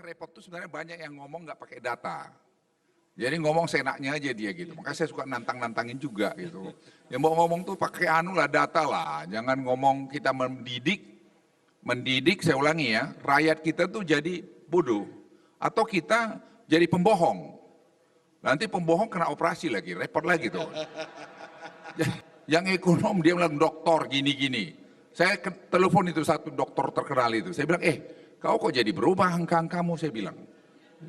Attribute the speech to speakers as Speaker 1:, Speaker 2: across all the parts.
Speaker 1: repot tuh sebenarnya banyak yang ngomong nggak pakai data. Jadi ngomong seenaknya aja dia gitu. Makanya saya suka nantang-nantangin juga gitu. Yang mau ngomong tuh pakai data lah. Jangan ngomong kita mendidik saya ulangi ya, rakyat kita tuh jadi bodoh. Atau kita jadi pembohong. Nanti pembohong kena operasi lagi, repot lagi tuh. Yang ekonom dia bilang doktor gini-gini. Saya telepon itu satu dokter terkenal itu. Saya bilang, kau kok jadi berubah angka-angkamu, saya bilang.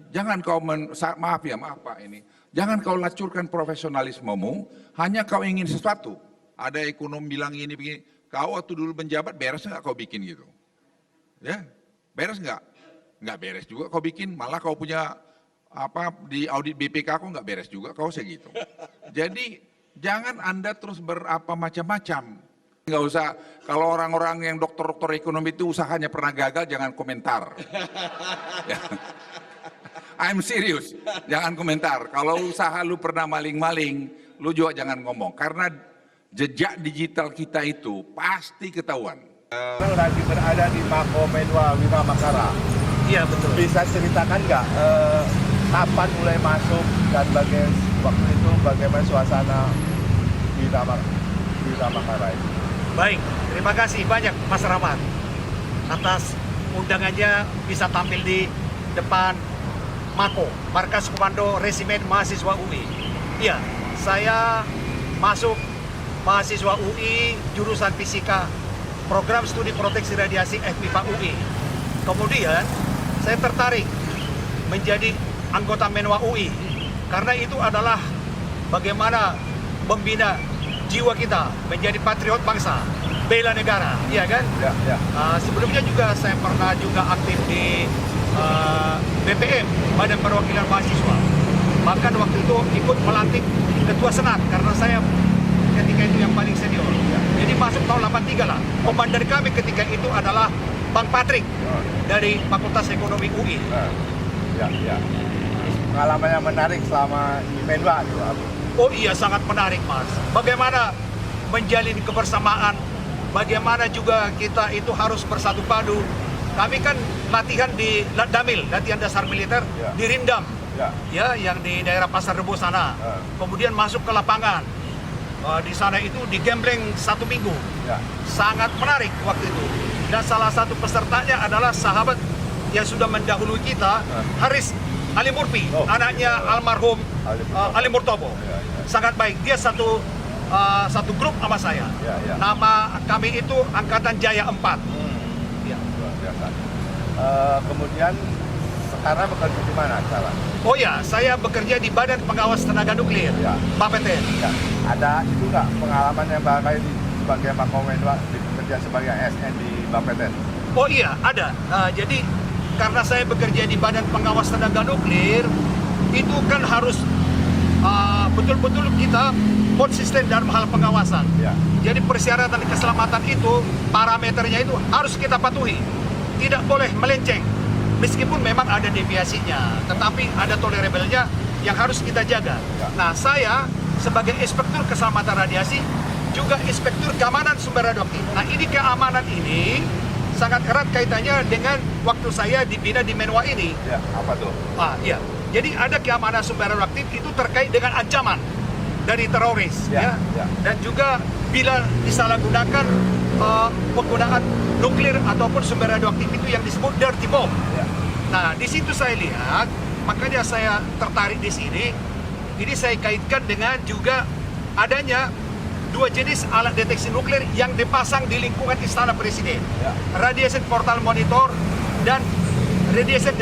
Speaker 1: Jangan kau, maaf Pak ini. Jangan kau lacurkan profesionalismemu, hanya kau ingin sesuatu. Ada ekonom bilang ini, begini. Kau waktu dulu menjabat, beres nggak kau bikin gitu? Ya, beres nggak? Nggak beres juga kau bikin, malah kau punya di audit BPK kau nggak beres juga kau segitu. Jadi jangan Anda terus macam-macam. Nggak usah, kalau orang-orang yang dokter-dokter ekonomi itu usahanya pernah gagal, jangan komentar. Ya. I'm serious, jangan komentar. Kalau usaha lu pernah maling-maling, lu juga jangan ngomong. Karena jejak digital kita itu pasti ketahuan.
Speaker 2: Lagi berada di Mako Menwa Wira Makara.
Speaker 3: Iya betul.
Speaker 2: Bisa ceritakan nggak kapan mulai masuk dan waktu itu bagaimana suasana Wira Makara itu?
Speaker 3: Baik, terima kasih banyak Mas Rahmat atas undangannya bisa tampil di depan Mako, Markas Komando Resimen Mahasiswa UI. Iya, saya masuk mahasiswa UI jurusan Fisika, Program Studi Proteksi Radiasi FMIPA UI. Kemudian saya tertarik menjadi anggota Menwa UI karena itu adalah bagaimana membina jiwa kita menjadi patriot bangsa, bela negara, iya kan?
Speaker 2: Ya, ya.
Speaker 3: Sebelumnya juga saya pernah juga aktif di BPM, Badan Perwakilan Mahasiswa. Bahkan waktu itu ikut melantik Ketua Senat karena saya ketika itu yang paling senior. Jadi masuk tahun 83 lah. Komandan kami ketika itu adalah Bang Patrick dari Fakultas Ekonomi UI.
Speaker 2: Ya, ya. Pengalaman yang menarik selama di Menwa itu.
Speaker 3: Oh iya, sangat menarik Mas. Bagaimana menjalin kebersamaan, bagaimana juga kita itu harus bersatu padu. Kami kan latihan di Damil, latihan dasar militer,
Speaker 2: ya,
Speaker 3: di Rindam,
Speaker 2: ya,
Speaker 3: yang di daerah Pasar Rebo sana. Kemudian masuk ke lapangan. Di sana itu digembleng 1 minggu.
Speaker 2: Ya.
Speaker 3: Sangat menarik waktu itu. Dan salah satu pesertanya adalah sahabat yang sudah mendahului kita, Haris Ali Murfi, anaknya almarhum Ali Murtobo.
Speaker 2: Ya, ya.
Speaker 3: Sangat baik. Dia satu grup sama saya.
Speaker 2: Ya, ya.
Speaker 3: Nama kami itu Angkatan Jaya 4. Ya.
Speaker 2: Luar biasa. Kemudian sekarang bekerja di mana sekarang?
Speaker 3: Oh ya, saya bekerja di Badan Pengawas Tenaga Nuklir,
Speaker 2: Ya.
Speaker 3: Bapeten.
Speaker 2: Ya. Ada itu nggak pengalaman yang barangkali sebagai Mako Menwa bekerja sebagai ASN di Bapeten?
Speaker 3: Oh iya, ada. Jadi karena saya bekerja di Badan Pengawas Tenaga Nuklir, itu kan harus betul-betul kita konsisten dalam hal pengawasan.
Speaker 2: Ya.
Speaker 3: Jadi persyaratan keselamatan itu, parameternya itu harus kita patuhi. Tidak boleh melenceng. Meskipun memang ada deviasinya, tetapi ada tolerable-nya yang harus kita jaga.
Speaker 2: Ya.
Speaker 3: Nah, saya sebagai Inspektur Keselamatan Radiasi, juga Inspektur Keamanan Sumber Radioaktif. Nah, ini keamanan ini sangat erat kaitannya dengan waktu saya dibina di Menwa ini.
Speaker 2: Ya, apa tuh?
Speaker 3: Iya. Jadi ada keamanan sumber radioaktif itu terkait dengan ancaman dari teroris,
Speaker 2: Ya,
Speaker 3: ya.
Speaker 2: ya.
Speaker 3: Dan juga bila disalahgunakan penggunaan nuklir ataupun sumber radioaktif itu yang disebut dirty bomb.
Speaker 2: Ya.
Speaker 3: Nah, di situ saya lihat, makanya saya tertarik di sini. Ini saya kaitkan dengan juga adanya 2 jenis alat deteksi nuklir yang dipasang di lingkungan Istana Presiden.
Speaker 2: Ya.
Speaker 3: Radiation Portal Monitor dan Radiation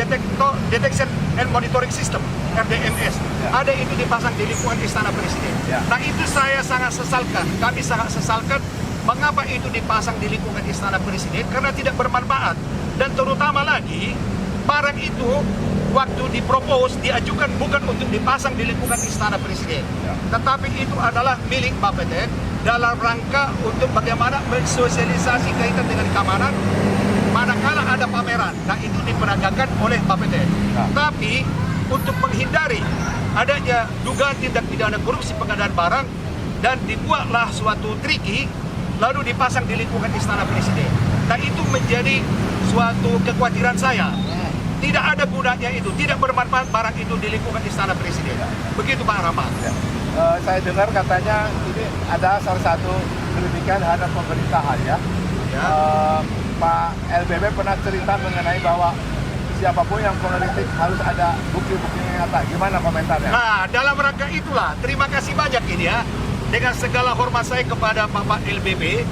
Speaker 3: Detection and Monitoring System, RDMS.
Speaker 2: Ya.
Speaker 3: Ada itu dipasang di lingkungan Istana Presiden.
Speaker 2: Ya.
Speaker 3: Nah, itu saya sangat sesalkan. Kami sangat sesalkan mengapa itu dipasang di lingkungan Istana Presiden, karena tidak bermanfaat. Dan terutama lagi, barang itu waktu dipropos, diajukan bukan untuk dipasang di lingkungan Istana Presiden.
Speaker 2: Ya.
Speaker 3: Tetapi itu adalah milik Bapeten dalam rangka untuk bagaimana mensosialisasi kaitan dengan keamanan manakala ada pameran. Nah, itu diperagakan oleh Bapeten.
Speaker 2: Ya.
Speaker 3: Tapi untuk menghindari adanya dugaan tindak pidana korupsi pengadaan barang, dan dibuatlah suatu triki lalu dipasang di lingkungan Istana Presiden. Nah, itu menjadi suatu kekhawatiran saya. Tidak ada gunanya itu, tidak bermanfaat barang itu di lingkungan Istana Presiden. Begitu Pak Rahmat.
Speaker 2: Ya. Saya dengar katanya ini ada salah satu kritikan terhadap pemerintahan ya.
Speaker 3: Ya.
Speaker 2: Pak LBB pernah cerita mengenai bahwa siapapun yang mengkritik harus ada bukti-bukti yang nyata. Gimana komentarnya?
Speaker 3: Nah, dalam rangka itulah, terima kasih banyak ini ya. Dengan segala hormat saya kepada Bapak LBB,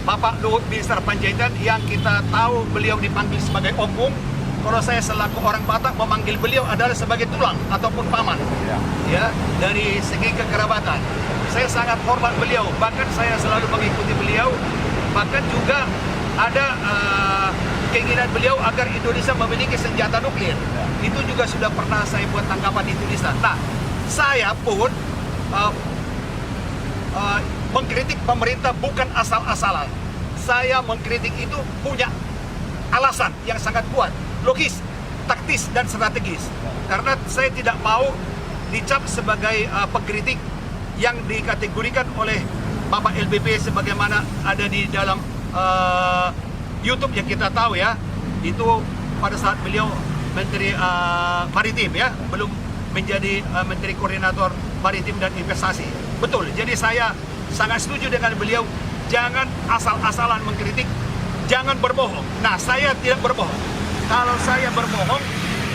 Speaker 3: Bapak Luhut Binsar Panjaitan, yang kita tahu beliau dipanggil sebagai ompong. Kalau saya selaku orang Batak memanggil beliau adalah sebagai tulang ataupun paman, ya, dari segi kekerabatan. Saya sangat hormat beliau, bahkan saya selalu mengikuti beliau. Bahkan juga ada keinginan beliau agar Indonesia memiliki senjata nuklir. Itu juga sudah pernah saya buat tanggapan di tulisan. Nah, saya pun mengkritik pemerintah bukan asal-asalan. Saya mengkritik itu punya alasan yang sangat kuat, logis, taktis, dan strategis. Karena saya tidak mau dicap sebagai pengkritik yang dikategorikan oleh Bapak LBB sebagaimana ada di dalam YouTube yang kita tahu ya. Itu pada saat beliau Menteri Maritim ya, belum menjadi Menteri Koordinator Maritim dan Investasi. Betul, jadi saya sangat setuju dengan beliau. Jangan asal-asalan mengkritik, jangan berbohong. Nah, saya tidak berbohong. Kalau saya berbohong,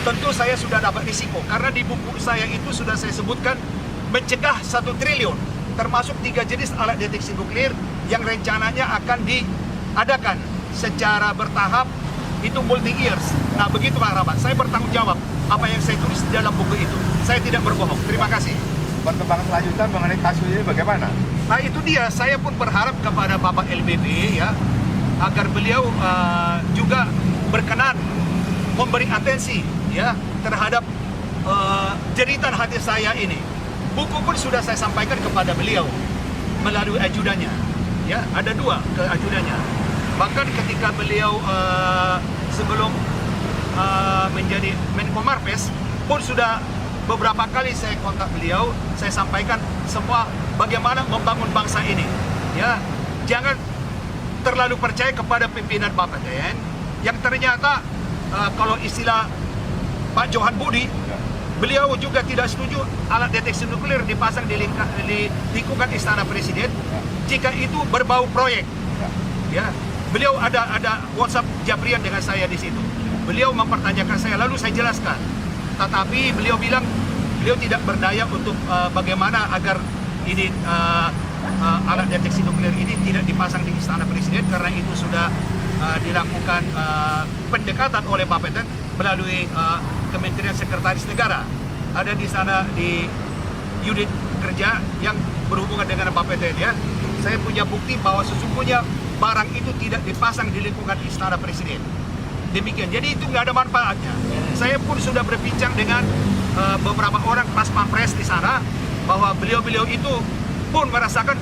Speaker 3: tentu saya sudah dapat risiko. Karena di buku saya itu sudah saya sebutkan mencegah 1 triliun, termasuk 3 jenis alat deteksi nuklir yang rencananya akan diadakan secara bertahap, itu multi years. Nah, begitu Pak Rahmat, saya bertanggung jawab apa yang saya tulis di dalam buku itu. Saya tidak berbohong. Terima kasih.
Speaker 2: Perkembangan selanjutnya mengenai kasus ini bagaimana?
Speaker 3: Nah, itu dia, saya pun berharap kepada Bapak LBB ya, agar beliau juga berkenan memberi atensi ya terhadap jeritan hati saya ini. Buku pun sudah saya sampaikan kepada beliau melalui ajudannya. Ya, ada 2 ke ajudannya. Bahkan ketika beliau sebelum menjadi Menko Marves pun sudah beberapa kali saya kontak beliau, saya sampaikan semua bagaimana membangun bangsa ini. Ya, jangan terlalu percaya kepada pimpinan Bapeten yang ternyata kalau istilah Pak Johan Budi, beliau juga tidak setuju alat deteksi nuklir dipasang di lingkungan Istana Presiden jika itu berbau proyek. Ya, beliau ada WhatsApp Jabrian dengan saya di situ. Beliau mempertanyakan saya, lalu saya jelaskan. Tetapi beliau bilang beliau tidak berdaya untuk bagaimana agar ini alat deteksi nuklir ini tidak dipasang di Istana Presiden, karena itu sudah dilakukan pendekatan oleh Bapeten melalui Kementerian Sekretaris Negara. Ada di sana di unit kerja yang berhubungan dengan Bapeten ya. Saya punya bukti bahwa sesungguhnya barang itu tidak dipasang di lingkungan Istana Presiden. Demikian, jadi itu nggak ada manfaatnya. Saya pun sudah berbincang dengan beberapa orang pas pampres di sana, bahwa beliau-beliau itu pun merasakan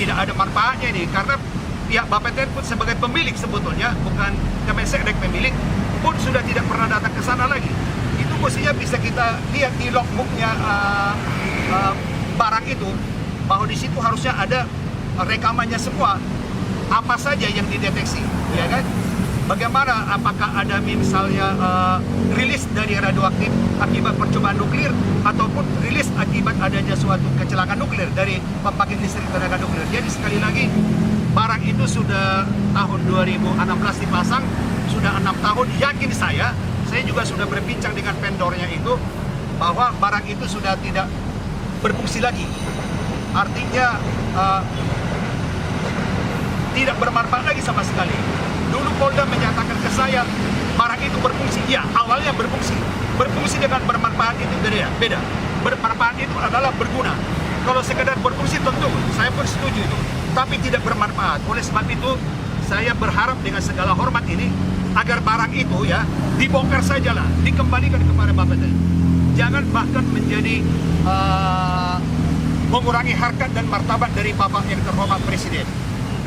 Speaker 3: tidak ada manfaatnya ini, karena pihak Bapeten pun sebagai pemilik sebetulnya, bukan Kemenseknek pemilik, pun sudah tidak pernah datang ke sana lagi. Itu mestinya bisa kita lihat di logbooknya barang itu, bahwa di situ harusnya ada rekamannya semua, apa saja yang dideteksi, ya kan? Bagaimana, apakah ada misalnya rilis dari radioaktif akibat percobaan nuklir, ataupun rilis akibat adanya suatu kecelakaan nuklir dari pembangkit listrik tenaga nuklir. Jadi sekali lagi, barang itu sudah tahun 2016 dipasang, sudah 6 tahun. Yakin saya juga sudah berbincang dengan vendornya itu, bahwa barang itu sudah tidak berfungsi lagi. Artinya tidak bermanfaat lagi sama sekali. Dulu Polda menyatakan ke saya barang itu berfungsi. Ya, awalnya berfungsi. Berfungsi dengan bermanfaat itu beda. Bermanfaat itu adalah berguna. Kalau sekedar berfungsi tentu saya pun setuju itu, tapi tidak bermanfaat. Oleh sebab itu saya berharap dengan segala hormat ini agar barang itu ya dibongkar sajalah, dikembalikan kepada Bapeten. Jangan bahkan menjadi mengurangi harkat dan martabat dari Bapak yang terhormat Presiden.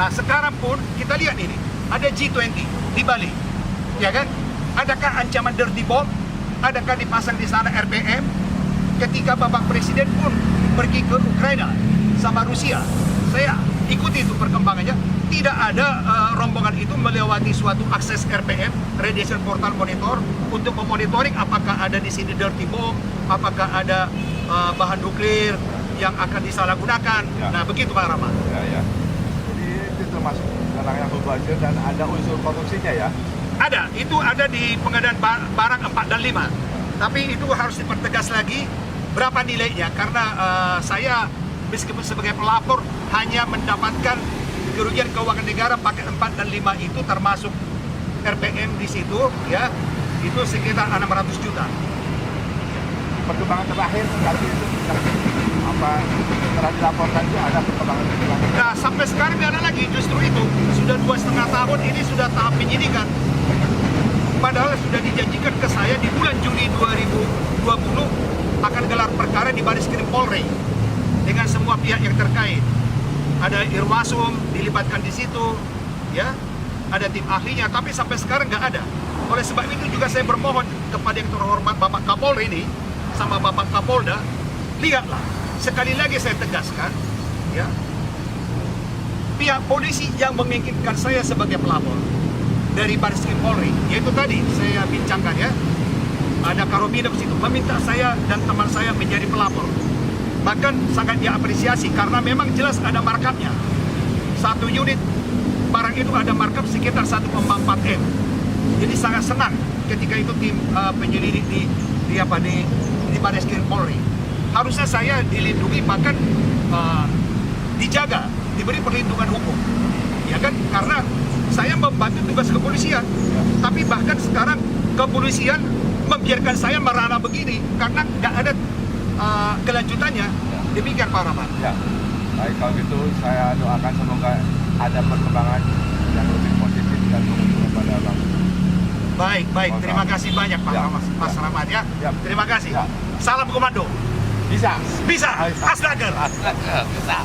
Speaker 3: Nah, sekarang pun kita lihat ini, ada G20 di Bali, ya kan? Adakah ancaman dirty bomb? Adakah dipasang di sana RPM? Ketika Bapak Presiden pun pergi ke Ukraina sama Rusia, saya ikuti itu perkembangannya. tidak ada rombongan itu melewati suatu akses RPM, Radiation Portal Monitor, untuk memonitoring apakah ada di sini dirty bomb, apakah ada bahan nuklir yang akan disalahgunakan.
Speaker 2: Ya.
Speaker 3: Nah, begitu Pak Rahmat.
Speaker 2: Ya. Jadi itu termasuk barang yang mubazir dan ada unsur korupsinya ya.
Speaker 3: Ada, itu ada di pengadaan barang 4 dan 5. Tapi itu harus dipertegas lagi berapa nilainya, karena saya meskipun sebagai pelapor hanya mendapatkan kerugian keuangan negara pakai 4 dan 5 itu termasuk RPM di situ ya, itu sekitar 600 juta.
Speaker 2: Perkembangan terakhir kali itu apa setelah dilaporkan itu ada perkembangan terakhir.
Speaker 3: Nah, sampai sekarang tidak ada lagi, justru itu sudah 2,5 tahun ini sudah tahap penyidikan. Padahal sudah dijanjikan ke saya di bulan Juni 2020 akan gelar perkara di Bareskrim Polri dengan semua pihak yang terkait. Ada Irwasum dilibatkan di situ, ya, ada tim ahlinya, tapi sampai sekarang nggak ada. Oleh sebab itu juga saya bermohon kepada yang terhormat Bapak Kapolri ini sama Bapak Kapolda, lihatlah, sekali lagi saya tegaskan, ya, pihak polisi yang menginginkan saya sebagai pelapor dari Bareskrim Polri, yaitu tadi saya bincangkan ya, ada Karobidam situ meminta saya dan teman saya menjadi pelapor. Bahkan sangat diapresiasi karena memang jelas ada markupnya. Satu unit barang itu ada markup sekitar 1,4 M. Jadi sangat senang ketika itu tim penyelidik di Bareskrim Polri. Harusnya saya dilindungi, bahkan dijaga, diberi perlindungan hukum, ya kan? Karena saya membantu tugas kepolisian. Tapi bahkan sekarang kepolisian membiarkan saya merana begini karena nggak ada kelanjutannya. Demikian Pak Rahmat.
Speaker 2: Ya. Baik, kalau gitu saya doakan semoga ada perkembangan yang lebih positif dan menguntungkan pada bangsa.
Speaker 3: Baik. Terima kasih banyak Pak
Speaker 2: Ya.
Speaker 3: Mas Rahmat ya.
Speaker 2: Ya.
Speaker 3: Terima kasih.
Speaker 2: Ya.
Speaker 3: Salam komando.
Speaker 2: Bisa.
Speaker 3: Bisa. Aslager.
Speaker 2: Bisa.